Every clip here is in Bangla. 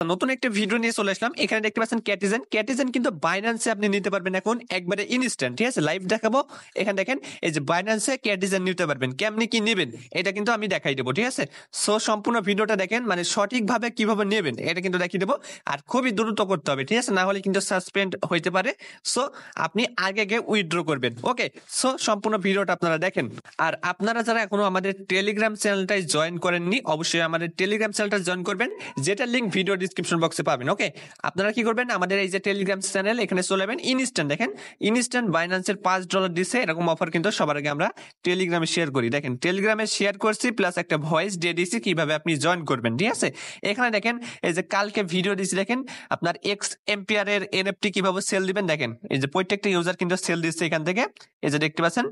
নতুন একটা ভিডিও নিয়ে চলে আসলাম। এখানে দেখতে পাচ্ছেন ক্যাটিজেন। ক্যাটিজেন কিন্তু বাইন্যান্সে আপনি নিতে পারবেন এখন একবারে ইনস্ট্যান্ট। ঠিক আছে? লাইভ দেখাবো। এখানে দেখেন এই যে বাইন্যান্সে ক্যাটিজেন নিতে পারবেন। কেমনে কি নেবেন এটা কিন্তু আমি দেখাই দেবো। ঠিক আছে? সো সম্পূর্ণ ভিডিওটা দেখেন, মানে সঠিকভাবে কিভাবে নেবেন এটা কিন্তু দেখিয়ে দেবো। আর খুবই দ্রুত করতে হবে। ঠিক আছে? না হলে কিন্তু সাসপেন্ড হইতে পারে। সো আপনি আগে উইথড্র করবেন। ওকে, সো সম্পূর্ণ ভিডিওটা আপনারা দেখেন। আর আপনারা যারা এখনো আমাদের টেলিগ্রাম চ্যানেলটাই জয়েন করেননি, অবশ্যই আমাদের টেলিগ্রাম চ্যানেলটা জয়েন করবেন, যেটার লিঙ্ক ভিডিও ডিসক্রিপশন বক্সে পাবেন। ওকে, আপনারা কি করবেন, আমাদের এই যে টেলিগ্রাম চ্যানেল এখানে চলে যাবেন। ইনস্ট্যান্ট দেখেন, ইনস্ট্যান্ট বাইন্যান্সের $5 দিচ্ছে, এরকম অফার কিন্তু সবার আগে আমরা টেলিগ্রামে শেয়ার করি। দেখেন টেলিগ্রামে শেয়ার করছি, প্লাস একটা ভয়েস দিয়ে দিয়েছি কিভাবে আপনি জয়েন করবেন। ঠিক আছে? এখানে দেখেন এই যে কালকে ভিডিও দিয়েছি, দেখেন আপনার এক্স এম্পিয়ারের এনএফটি কিভাবে সেল দিবেন। দেখেন এই যে প্রত্যেকটা ইউজার কিন্তু সেল দিচ্ছে এখান থেকে। এই যে দেখতে পাচ্ছেন,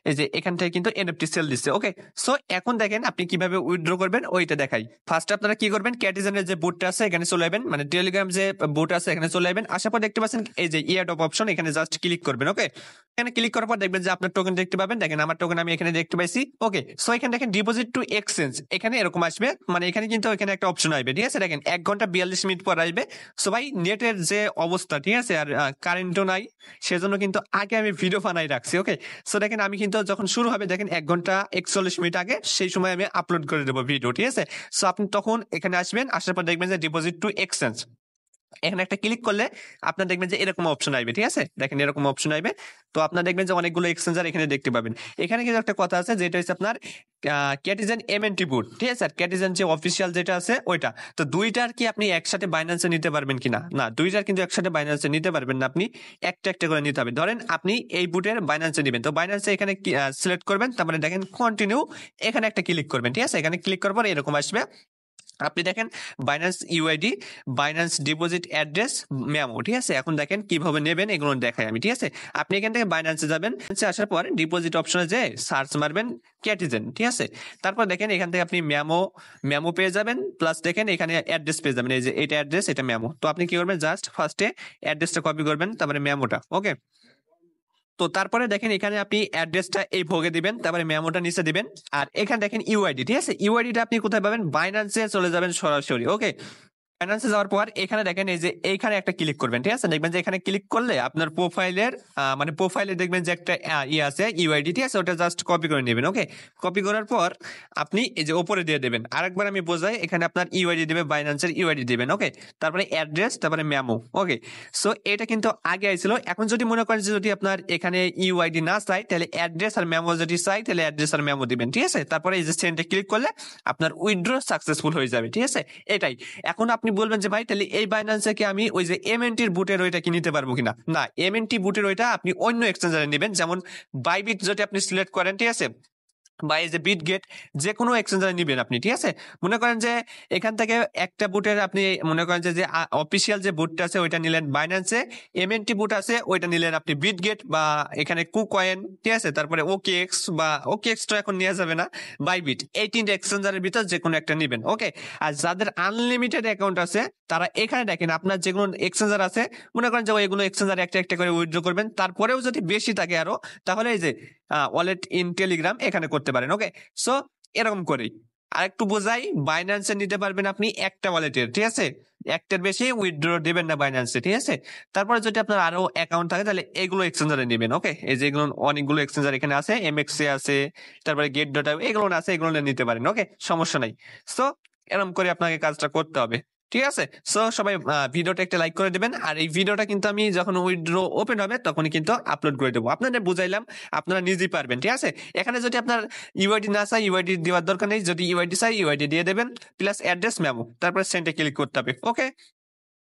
এই যে এখান থেকে কিন্তু এনএফটি সেল দিচ্ছে। ওকে, সো এখন দেখেন আপনি কিভাবে উইথড্র করবেন ওইটা দেখাই। ফার্স্ট আপনারা কি করবেন, ক্যাটিজেনের যে বুটটা আছে এখানে চলে যাবেন, মানে টেলিগ্রাম যে বুট আছে এখানে চলে যাবেন। আসার পর দেখতে পাচ্ছেন এই যে ইয়ারড্রপ অপশন, এখানে জাস্ট ক্লিক করবেন। ওকে, এখানে ক্লিক করার পর দেখবেন যে আপনার টোকেন দেখতে পাবেন। দেখেন আমার টোকেন আমি এখানে দেখতে পাইছি। ওকে, সো এখানে দেখেন ডিপোজিট টু এক্সচেঞ্জ, এখানে এরকম আসবে, মানে এখানে কিন্তু এখানে একটা অপশন আসবে। ঠিক আছে? দেখেন 1 ঘন্টা 42 মিনিট পর আসবে। সো ভাই নেটের যে অবস্থা, ঠিক আছে, আর কারেন্টও নাই, সেজন্য কিন্তু আগে আমি ভিডিও বানাই রাখছি। ওকে, সো দেখেন আমি কিন্তু যখন শুরু হবে, দেখেন 1 ঘন্টা 41 মিনিট আগে, সেই সময় আমি আপলোড করে দেবো ভিডিও। ঠিক আছে? সো আপনি তখন এখানে আসবেন, আসার পর দেখবেন যে ডিপোজিট টু এক্সচেঞ্জ, এখানে একটা ক্লিক করলে আপনার দেখবেন যে এরকম অপশন আসবে। ঠিক আছে? দেখেন এরকম অপশন আসবে। তো আপনার দেখবেন যে অনেকগুলো এক্সচেঞ্জার এখানে দেখতে পাবেন। এখানে কিন্তু একটা কথা আছে, যেটা হচ্ছে আপনার ক্যাটিজেন এমএনটি বুট। ঠিক আছে? আর ক্যাটিজেন যে অফিসিয়াল যেটা আছে ওইটা, তো দুইটার কি আপনি একসাথে বাইন্যান্সে নিতে পারবেন কিনা? না, দুইটার কিন্তু একসাথে বাইন্যান্সে নিতে পারবেন না, আপনি একটা একটা করে নিতে হবে। ধরেন আপনি এই বুটের বাইন্যান্সে নেবেন, তো বাইন্যান্সে এখানে সিলেক্ট করবেন, তারপরে দেখেন কন্টিনিউ, এখানে একটা ক্লিক করবেন। ঠিক আছে? এখানে ক্লিক করার পর এরকম আসবে। আপনি দেখেন Binance UID, Binance deposit address, memo. ঠিক আছে? এখন দেখেন কিভাবে নেবেন এগুলো দেখাই আমি। ঠিক আছে? আপনি এখান থেকে বাইন্যান্সে যাবেন, আসার পর ডিপোজিট অপশনে যে সার্চ মারবেন ক্যাটিজেন। ঠিক আছে? তারপর দেখেন এখান থেকে আপনি মেমো পেয়ে যাবেন, প্লাস দেখেন এখানে অ্যাড্রেস পেয়ে যাবেন। এই যে এটা অ্যাড্রেস, এটা মেমো। তো আপনি কি করবেন, জাস্ট ফার্স্টে অ্যাড্রেসটা কপি করবেন, তারপরে মেমোটা। ওকে, তো তারপরে দেখেন এখানে আপনি অ্যাড্রেসটা এই ভোগে দিবেন, তারপরে মেমোটা নিচে দিবেন। আর এখানে দেখেন ইউআইডি। ঠিক আছে? ইউআইডিটা আপনি কোথায় পাবেন, বাইন্যান্সে চলে যাবেন সরাসরি। ওকে, ফাইন্যান্সে যাওয়ার পর এখানে দেখেন এই যে এইখানে একটা ক্লিক করবেন। ঠিক আছে? দেখবেন যে এখানে ক্লিক করলে আপনার প্রোফাইলের মানে প্রোফাইলে দেখবেন যে একটা ইয়ে আছে ইউআইডি। ঠিক আছে? ওটা জাস্ট কপি করে নেবেন। ওকে, কপি করার পর আপনি এই যে উপরে দিয়ে দেবেন। আরেকবার আমি বোঝাই, এখানে আপনার ইউআইডি দেবে, বাইন্যান্সের ইউআইডি দিবেন। ওকে, তারপরে অ্যাড্রেস, তারপরে মেমো। ওকে, সো এটা কিন্তু আগে আইছিল। এখন যদি মনে করেন যে যদি আপনার এখানে ইউআইডি না চাই, তাহলে অ্যাড্রেস আর মেমো যদি চাই, তাহলে অ্যাড্রেস আর মেমো দিবেন। ঠিক আছে? তারপরে এই যে সেন্ডে ক্লিক করলে আপনার উইথড্র সাকসেসফুল হয়ে যাবে। ঠিক আছে? এটাই। এখন আপনি বলবেন যে ভাই তাহলে এই বাইন্যান্সে কি আমি ওই যে এমএনটির বুটের ওইটা কি নিতে পারবো কিনা? না, এমএনটি বুটের ওইটা আপনি অন্য এক্সচেঞ্জারে নেবেন, যেমন বাইবিট যদি আপনি সিলেক্ট করেন। ঠিক আছে? বা এই যে বিটগেট, যে কোনো এক্সচেঞ্জারে নিবেন আপনি। ঠিক আছে? মনে করেন যে এখান থেকে একটা বুটের আপনি মনে করেন যে অফিসিয়াল যে বুটটা আছে ওইটা নিলেন বাইন্যান্সে, এমএনটি বুট আছে ওইটা নিলেন আপনি বিটগেট বা এখানে কুকয়েন। ঠিক আছে? তারপরে ওকেএক্স, বা ওকেএক্স তো এখন নেওয়া যাবে না, বাইবিট, এই তিনটে এক্সচেঞ্জারের ভিতর যে কোনো একটা নিবেন। ওকে, আর যাদের আনলিমিটেড অ্যাকাউন্ট আছে তারা এখানে দেখেন আপনার যেগুলো এক্সচেঞ্জার আছে, মনে করেন যে ওইগুলো এক্সচেঞ্জার একটা একটা করে উইথড্র করবেন। তারপরেও যদি বেশি থাকে আরো, তাহলে এই যে ওয়ালেট ইন টেলিগ্রাম এখানে করতে পারেন। ওকে, সো এরকম করেই আরেকটু বোঝাই, বাইন্যান্সে নিতে পারবেন আপনি একটা ওয়ালেটের। ঠিক আছে? একটার বেশি উইথড্র দেবেন না বাইন্যান্সে। ঠিক আছে? তারপরে যদি আপনার আরো অ্যাকাউন্ট থাকে তাহলে এগুলো এক্সচেঞ্জারে নেবেন। ওকে, এই যে এগুলো অনেকগুলো এক্সচেঞ্জার এখানে আছে, এমএক্সে আছে, তারপরে গেট ডট এগুলো আছে, এগুলো নিতে পারেন। ওকে, সমস্যা নাই। সো এরকম করে আপনাকে কাজটা করতে হবে। ঠিক আছে? সো সবাই ভিডিওটা একটা লাইক করে দেবেন। আর এই ভিডিওটা কিন্তু আমি যখন উইথড্র ওপেন হবে তখনই কিন্তু আপলোড করে দেবো। আপনাদের বুঝাইলাম, আপনারা নিজেই পারবেন। ঠিক আছে? এখানে যদি আপনার ইউআইডি না চাই, ইউআইডি দেওয়ার দরকার নেই। যদি ইউআইডি চাই, ইউআইডি দিয়ে দেবেন, প্লাস অ্যাড্রেস মেমো, তারপরে সেন্ডে ক্লিক করতে হবে। ওকে।